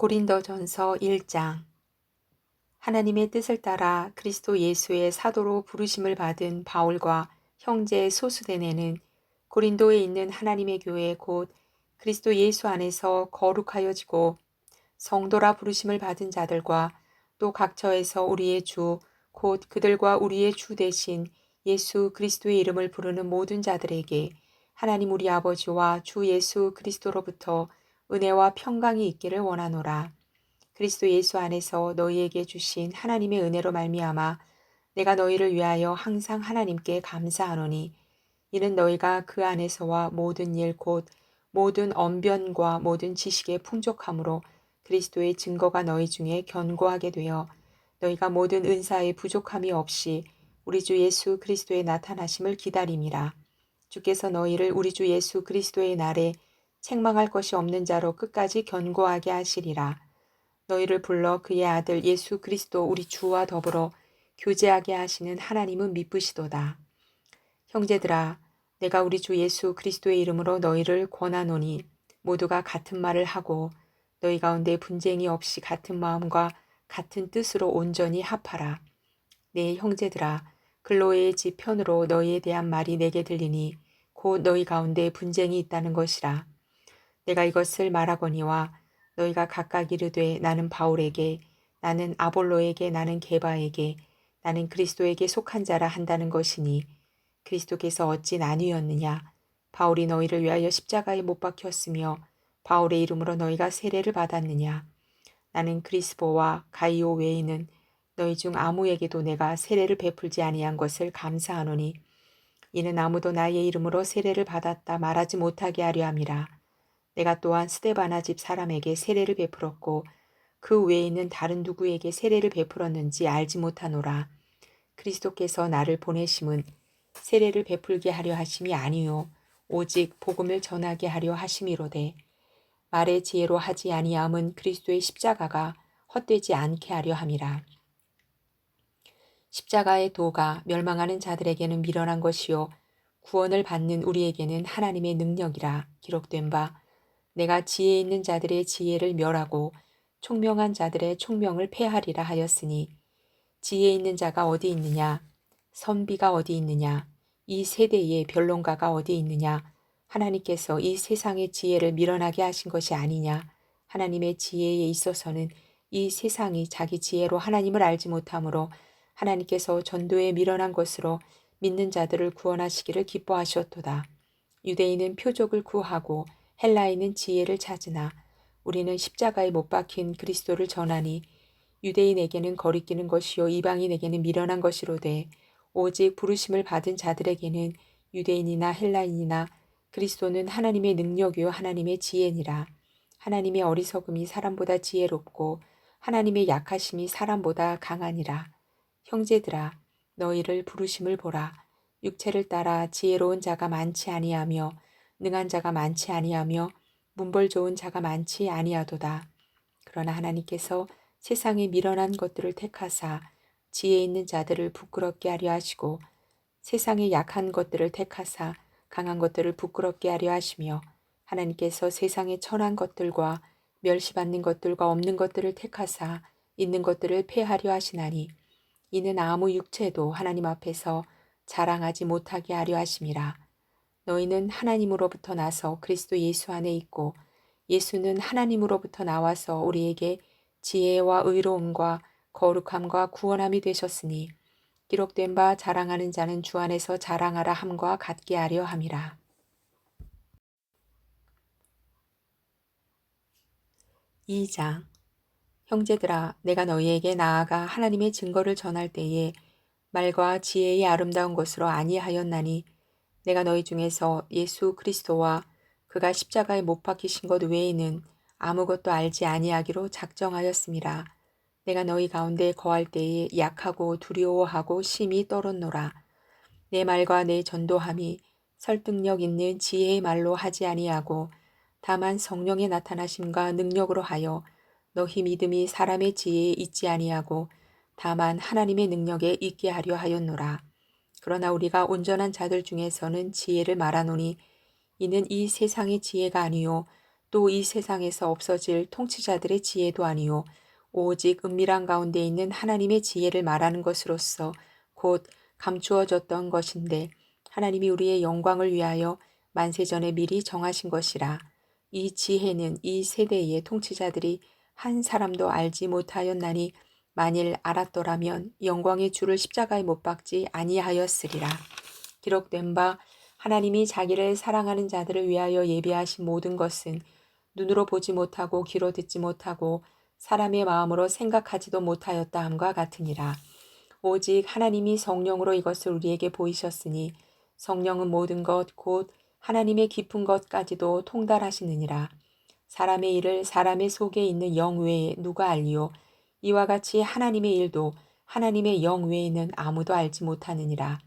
고린도전서 1장. 하나님의 뜻을 따라 그리스도 예수의 사도로 부르심을 받은 바울과 형제 소수대네는 고린도에 있는 하나님의 교회 곧 그리스도 예수 안에서 거룩하여지고 성도라 부르심을 받은 자들과 또 각처에서 우리의 주 곧 그들과 우리의 주 대신 예수 그리스도의 이름을 부르는 모든 자들에게 하나님 우리 아버지와 주 예수 그리스도로부터 은혜와 평강이 있기를 원하노라. 그리스도 예수 안에서 너희에게 주신 하나님의 은혜로 말미암아 내가 너희를 위하여 항상 하나님께 감사하노니 이는 너희가 그 안에서와 모든 일 곧 모든 언변과 모든 지식의 풍족함으로 그리스도의 증거가 너희 중에 견고하게 되어 너희가 모든 은사의 부족함이 없이 우리 주 예수 그리스도의 나타나심을 기다림이라. 주께서 너희를 우리 주 예수 그리스도의 날에 책망할 것이 없는 자로 끝까지 견고하게 하시리라. 너희를 불러 그의 아들 예수 그리스도 우리 주와 더불어 교제하게 하시는 하나님은 미쁘시도다. 형제들아, 내가 우리 주 예수 그리스도의 이름으로 너희를 권하노니 모두가 같은 말을 하고 너희 가운데 분쟁이 없이 같은 마음과 같은 뜻으로 온전히 합하라. 네, 형제들아, 글로의 집 편으로 너희에 대한 말이 내게 들리니 곧 너희 가운데 분쟁이 있다는 것이라. 내가 이것을 말하거니와 너희가 각각 이르되 나는 바울에게, 나는 아볼로에게, 나는 게바에게, 나는 그리스도에게 속한 자라 한다는 것이니 그리스도께서 어찌 나뉘었느냐? 바울이 너희를 위하여 십자가에 못 박혔으며 바울의 이름으로 너희가 세례를 받았느냐? 나는 그리스보와 가이오 외에는 너희 중 아무에게도 내가 세례를 베풀지 아니한 것을 감사하노니 이는 아무도 나의 이름으로 세례를 받았다 말하지 못하게 하려 함이라. 내가 또한 스데바나 집 사람에게 세례를 베풀었고 그 외에는 다른 누구에게 세례를 베풀었는지 알지 못하노라. 그리스도께서 나를 보내심은 세례를 베풀게 하려 하심이 아니요 오직 복음을 전하게 하려 하심이로되 말의 지혜로 하지 아니함은 그리스도의 십자가가 헛되지 않게 하려 함이라. 십자가의 도가 멸망하는 자들에게는 미련한 것이요 구원을 받는 우리에게는 하나님의 능력이라 기록된 바 내가 지혜 있는 자들의 지혜를 멸하고 총명한 자들의 총명을 폐하리라 하였으니 지혜 있는 자가 어디 있느냐? 선비가 어디 있느냐? 이 세대의 변론가가 어디 있느냐? 하나님께서 이 세상의 지혜를 미련하게 하신 것이 아니냐? 하나님의 지혜에 있어서는 이 세상이 자기 지혜로 하나님을 알지 못하므로 하나님께서 전도에 미련한 것으로 믿는 자들을 구원하시기를 기뻐하셨도다. 유대인은 표적을 구하고 헬라인은 지혜를 찾으나 우리는 십자가에 못 박힌 그리스도를 전하니 유대인에게는 거리끼는 것이요 이방인에게는 미련한 것이로되 오직 부르심을 받은 자들에게는 유대인이나 헬라인이나 그리스도는 하나님의 능력이요 하나님의 지혜니라. 하나님의 어리석음이 사람보다 지혜롭고 하나님의 약하심이 사람보다 강하니라. 형제들아 너희를 부르심을 보라. 육체를 따라 지혜로운 자가 많지 아니하며 능한 자가 많지 아니하며 문벌 좋은 자가 많지 아니하도다. 그러나 하나님께서 세상에 미련한 것들을 택하사 지혜 있는 자들을 부끄럽게 하려 하시고 세상에 약한 것들을 택하사 강한 것들을 부끄럽게 하려 하시며 하나님께서 세상에 천한 것들과 멸시받는 것들과 없는 것들을 택하사 있는 것들을 폐하려 하시나니 이는 아무 육체도 하나님 앞에서 자랑하지 못하게 하려 하심이라. 너희는 하나님으로부터 나서 그리스도 예수 안에 있고 예수는 하나님으로부터 나와서 우리에게 지혜와 의로움과 거룩함과 구원함이 되셨으니 기록된 바 자랑하는 자는 주 안에서 자랑하라 함과 같게 하려 함이라. 2장. 형제들아 내가 너희에게 나아가 하나님의 증거를 전할 때에 말과 지혜의 아름다운 것으로 아니하였나니 내가 너희 중에서 예수 그리스도와 그가 십자가에 못 박히신 것 외에는 아무것도 알지 아니하기로 작정하였음이라. 내가 너희 가운데 거할 때에 약하고 두려워하고 심히 떨었노라. 내 말과 내 전도함이 설득력 있는 지혜의 말로 하지 아니하고 다만 성령의 나타나심과 능력으로 하여 너희 믿음이 사람의 지혜에 있지 아니하고 다만 하나님의 능력에 있게 하려 하였노라. 그러나 우리가 온전한 자들 중에서는 지혜를 말하노니 이는 이 세상의 지혜가 아니요 또 이 세상에서 없어질 통치자들의 지혜도 아니요 오직 은밀한 가운데 있는 하나님의 지혜를 말하는 것으로서 곧 감추어졌던 것인데 하나님이 우리의 영광을 위하여 만세전에 미리 정하신 것이라. 이 지혜는 이 세대의 통치자들이 한 사람도 알지 못하였나니 만일 알았더라면 영광의 주를 십자가에 못 박지 아니하였으리라. 기록된 바 하나님이 자기를 사랑하는 자들을 위하여 예비하신 모든 것은 눈으로 보지 못하고 귀로 듣지 못하고 사람의 마음으로 생각하지도 못하였다 함과 같으니라. 오직 하나님이 성령으로 이것을 우리에게 보이셨으니 성령은 모든 것 곧 하나님의 깊은 것까지도 통달하시느니라. 사람의 일을 사람의 속에 있는 영 외에 누가 알리요? 이와 같이 하나님의 일도 하나님의 영 외에는 아무도 알지 못하느니라.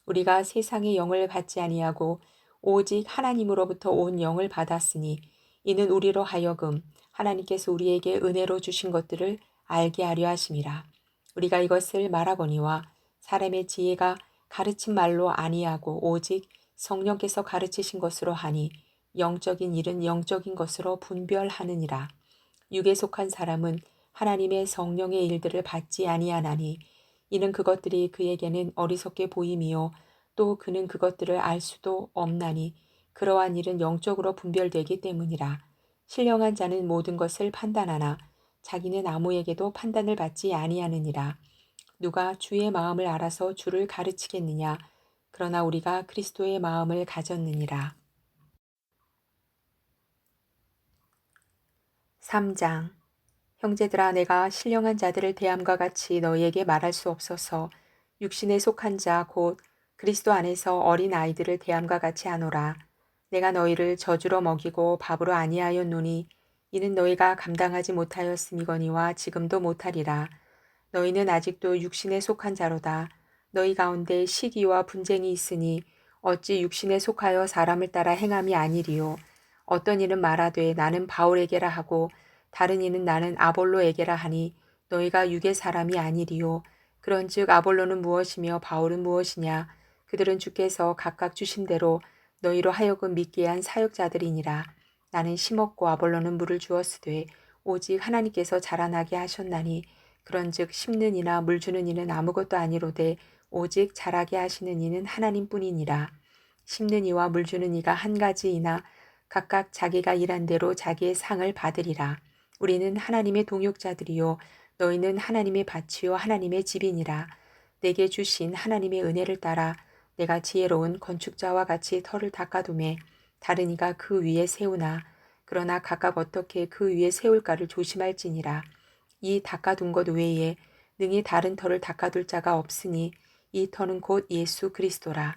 우리가 세상의 영을 받지 아니하고 오직 하나님으로부터 온 영을 받았으니 이는 우리로 하여금 하나님께서 우리에게 은혜로 주신 것들을 알게 하려 하심이라. 우리가 이것을 말하거니와 사람의 지혜가 가르친 말로 아니하고 오직 성령께서 가르치신 것으로 하니 영적인 일은 영적인 것으로 분별하느니라. 육에 속한 사람은 하나님의 성령의 일들을 받지 아니하나니 이는 그것들이 그에게는 어리석게 보임이요 또 그는 그것들을 알 수도 없나니 그러한 일은 영적으로 분별되기 때문이라. 신령한 자는 모든 것을 판단하나 자기는 아무에게도 판단을 받지 아니하느니라. 누가 주의 마음을 알아서 주를 가르치겠느냐? 그러나 우리가 그리스도의 마음을 가졌느니라. 3장. 형제들아 내가 신령한 자들을 대함과 같이 너희에게 말할 수 없어서 육신에 속한 자 곧 그리스도 안에서 어린 아이들을 대함과 같이 하노라. 내가 너희를 저주로 먹이고 밥으로 아니하였노니 이는 너희가 감당하지 못하였음이거니와 지금도 못하리라. 너희는 아직도 육신에 속한 자로다. 너희 가운데 시기와 분쟁이 있으니 어찌 육신에 속하여 사람을 따라 행함이 아니리요. 어떤 이는 말하되 나는 바울에게라 하고 다른 이는 나는 아볼로에게라 하니 너희가 육의 사람이 아니리요. 그런즉 아볼로는 무엇이며 바울은 무엇이냐? 그들은 주께서 각각 주신 대로 너희로 하여금 믿게 한 사역자들이니라. 나는 심었고 아볼로는 물을 주었으되 오직 하나님께서 자라나게 하셨나니 그런즉 심는 이나 물 주는 이는 아무것도 아니로되 오직 자라게 하시는 이는 하나님뿐이니라. 심는 이와 물 주는 이가 한 가지이나 각각 자기가 일한 대로 자기의 상을 받으리라. 우리는 하나님의 동역자들이요 너희는 하나님의 밭이요 하나님의 집이니라. 내게 주신 하나님의 은혜를 따라 내가 지혜로운 건축자와 같이 터를 닦아두매 다른 이가 그 위에 세우나 그러나 각각 어떻게 그 위에 세울까를 조심할지니라. 이 닦아둔 것 외에 능히 다른 터를 닦아둘 자가 없으니 이 터는 곧 예수 그리스도라.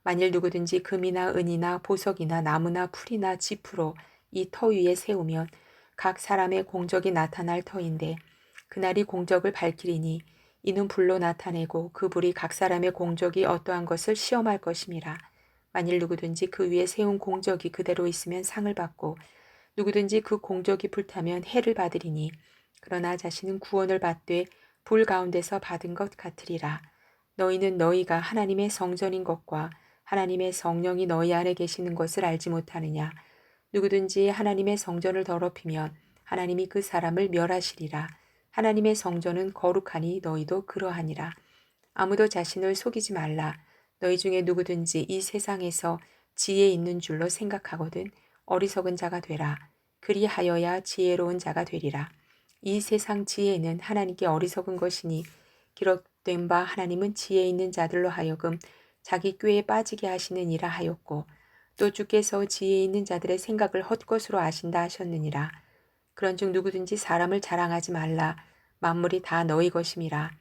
만일 누구든지 금이나 은이나 보석이나 나무나 풀이나 지푸로 이 터 위에 세우면 각 사람의 공적이 나타날 터인데 그날이 공적을 밝히리니 이는 불로 나타내고 그 불이 각 사람의 공적이 어떠한 것을 시험할 것임이라. 만일 누구든지 그 위에 세운 공적이 그대로 있으면 상을 받고 누구든지 그 공적이 불타면 해를 받으리니 그러나 자신은 구원을 받되 불 가운데서 받은 것 같으리라. 너희는 너희가 하나님의 성전인 것과 하나님의 성령이 너희 안에 계시는 것을 알지 못하느냐. 누구든지 하나님의 성전을 더럽히면 하나님이 그 사람을 멸하시리라. 하나님의 성전은 거룩하니 너희도 그러하니라. 아무도 자신을 속이지 말라. 너희 중에 누구든지 이 세상에서 지혜 있는 줄로 생각하거든 어리석은 자가 되라. 그리하여야 지혜로운 자가 되리라. 이 세상 지혜는 하나님께 어리석은 것이니 기록된 바 하나님은 지혜 있는 자들로 하여금 자기 꾀에 빠지게 하시는 이라 하였고 또 주께서 지혜 있는 자들의 생각을 헛것으로 아신다 하셨느니라. 그런즉 누구든지 사람을 자랑하지 말라. 만물이 다 너희 것임이라.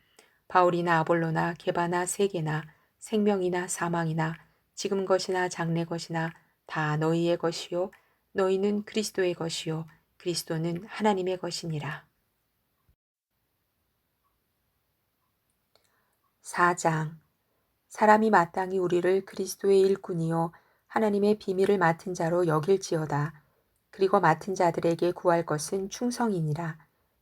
바울이나 아볼로나 게바나 세게나 생명이나 사망이나 지금 것이나 장래 것이나 다 너희의 것이요 너희는 그리스도의 것이요 그리스도는 하나님의 것이니라. 4장. 사람이 마땅히 우리를 그리스도의 일꾼이요 하나님의 비밀을 맡은 자로 여길지어다. 그리고 맡은 자들에게 구할 것은 충성이니라.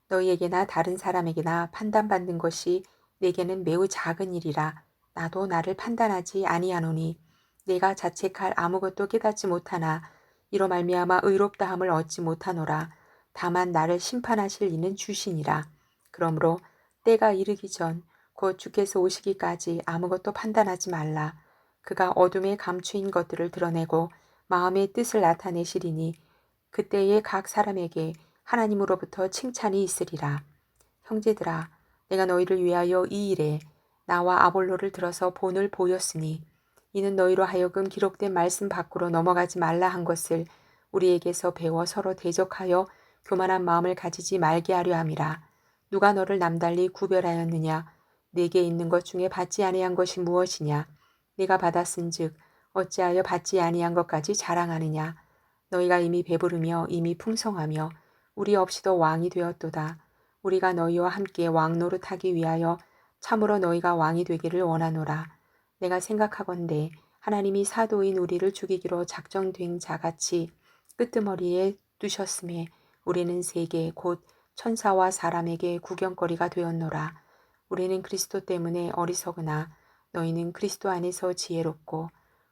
너희에게나 다른 사람에게나 판단받는 것이 내게는 매우 작은 일이라. 나도 나를 판단하지 아니하노니 내가 자책할 아무것도 깨닫지 못하나 이로 말미암아 의롭다함을 얻지 못하노라. 다만 나를 심판하실 이는 주시니라. 그러므로 때가 이르기 전 곧 주께서 오시기까지 아무것도 판단하지 말라. 그가 어둠에 감추인 것들을 드러내고 마음의 뜻을 나타내시리니 그때에 각 사람에게 하나님으로부터 칭찬이 있으리라. 형제들아, 내가 너희를 위하여 이 일에 나와 아볼로를 들어서 본을 보였으니 이는 너희로 하여금 기록된 말씀 밖으로 넘어가지 말라 한 것을 우리에게서 배워 서로 대적하여 교만한 마음을 가지지 말게 하려 함이라. 누가 너를 남달리 구별하였느냐? 내게 있는 것 중에 받지 아니한 것이 무엇이냐? 네가 받았은즉 어찌하여 받지 아니한 것까지 자랑하느냐? 너희가 이미 배부르며 이미 풍성하며 우리 없이도 왕이 되었도다. 우리가 너희와 함께 왕 노릇하기 위하여 참으로 너희가 왕이 되기를 원하노라. 내가 생각하건대 하나님이 사도인 우리를 죽이기로 작정된 자같이 끄트머리에 두셨음에 우리는 세계 곧 천사와 사람에게 구경거리가 되었노라. 우리는 그리스도 때문에 어리석으나 너희는 그리스도 안에서 지혜롭고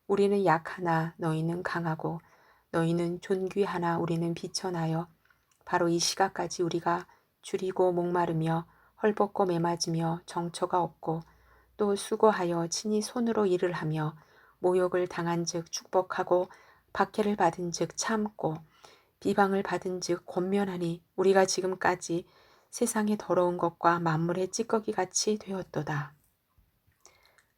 우리는 약하나 너희는 강하고 너희는 존귀하나 우리는 비천하여 바로 이 시각까지 우리가 줄이고 목마르며 헐벗고 매맞으며 정처가 없고 또 수고하여 친히 손으로 일을 하며 모욕을 당한즉 축복하고 박해를 받은즉 참고 비방을 받은즉 권면하니 우리가 지금까지 세상의 더러운 것과 만물의 찌꺼기 같이 되었도다.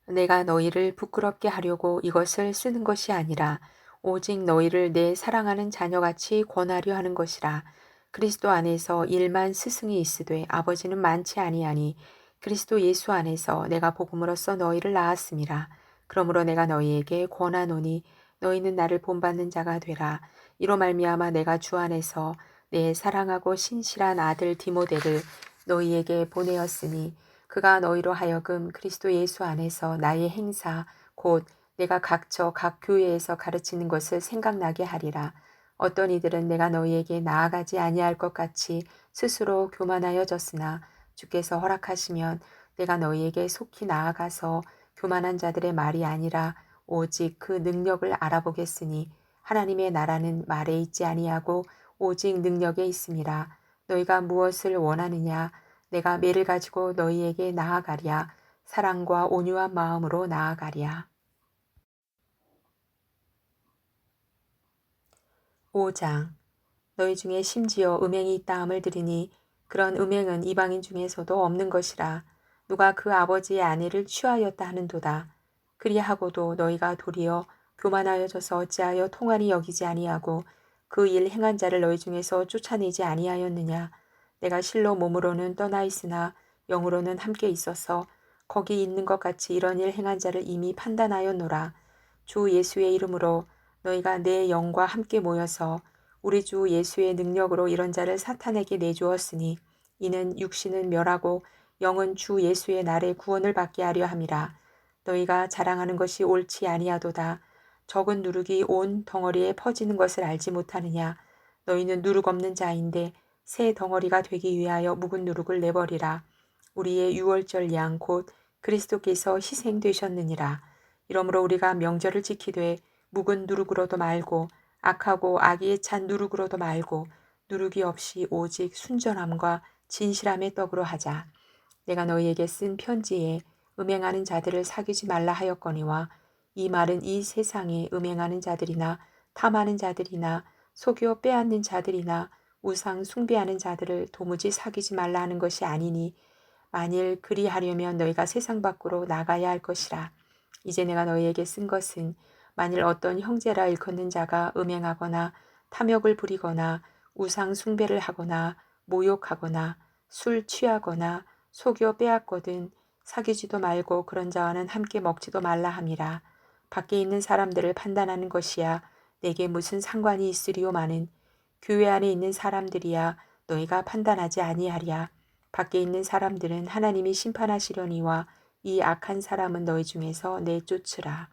내가 너희를 부끄럽게 하려고 이것을 쓰는 것이 아니라 오직 너희를 내 사랑하는 자녀같이 권하려 하는 것이라. 그리스도 안에서 일만 스승이 있으되 아버지는 많지 아니하니 그리스도 예수 안에서 내가 복음으로써 너희를 낳았음이라. 그러므로 내가 너희에게 권하노니 너희는 나를 본받는 자가 되라. 이로 말미암아 내가 주 안에서 내 사랑하고 신실한 아들 디모데를 너희에게 보내었으니 그가 너희로 하여금 그리스도 예수 안에서 나의 행사 곧 내가 각처 각 교회에서 가르치는 것을 생각나게 하리라. 어떤 이들은 내가 너희에게 나아가지 아니할 것 같이 스스로 교만하여졌으나 주께서 허락하시면 내가 너희에게 속히 나아가서 교만한 자들의 말이 아니라 오직 그 능력을 알아보겠으니 하나님의 나라는 말에 있지 아니하고 오직 능력에 있음이라. 너희가 무엇을 원하느냐? 내가 매를 가지고 너희에게 나아가랴. 사랑과 온유한 마음으로 나아가랴. 5장. 너희 중에 심지어 음행이 있다함을 들으니 그런 음행은 이방인 중에서도 없는 것이라. 누가 그 아버지의 아내를 취하였다 하는도다. 그리하고도 너희가 도리어 교만하여져서 어찌하여 통한이 여기지 아니하고 그 일 행한 자를 너희 중에서 쫓아내지 아니하였느냐. 내가 실로 몸으로는 떠나 있으나 영으로는 함께 있어서 거기 있는 것 같이 이런 일 행한 자를 이미 판단하였노라. 주 예수의 이름으로 너희가 내 영과 함께 모여서 우리 주 예수의 능력으로 이런 자를 사탄에게 내주었으니 이는 육신은 멸하고 영은 주 예수의 날에 구원을 받게 하려 함이라. 너희가 자랑하는 것이 옳지 아니하도다. 적은 누룩이 온 덩어리에 퍼지는 것을 알지 못하느냐. 너희는 누룩 없는 자인데 새 덩어리가 되기 위하여 묵은 누룩을 내버리라. 우리의 유월절 양 곧 그리스도께서 희생되셨느니라. 이러므로 우리가 명절을 지키되 묵은 누룩으로도 말고 악하고 악의에 찬 누룩으로도 말고 누룩이 없이 오직 순전함과 진실함의 떡으로 하자. 내가 너희에게 쓴 편지에 음행하는 자들을 사귀지 말라 하였거니와 이 말은 이 세상에 음행하는 자들이나 탐하는 자들이나 속여 빼앗는 자들이나 우상 숭배하는 자들을 도무지 사귀지 말라 하는 것이 아니니 만일 그리하려면 너희가 세상 밖으로 나가야 할 것이라. 이제 내가 너희에게 쓴 것은 만일 어떤 형제라 일컫는 자가 음행하거나 탐욕을 부리거나 우상 숭배를 하거나 모욕하거나 술 취하거나 속여 빼앗거든 사귀지도 말고 그런 자와는 함께 먹지도 말라 함이라. 밖에 있는 사람들을 판단하는 것이야 내게 무슨 상관이 있으리요마는 교회 안에 있는 사람들이야 너희가 판단하지 아니하랴. 밖에 있는 사람들은 하나님이 심판하시려니와 이 악한 사람은 너희 중에서 내쫓으라.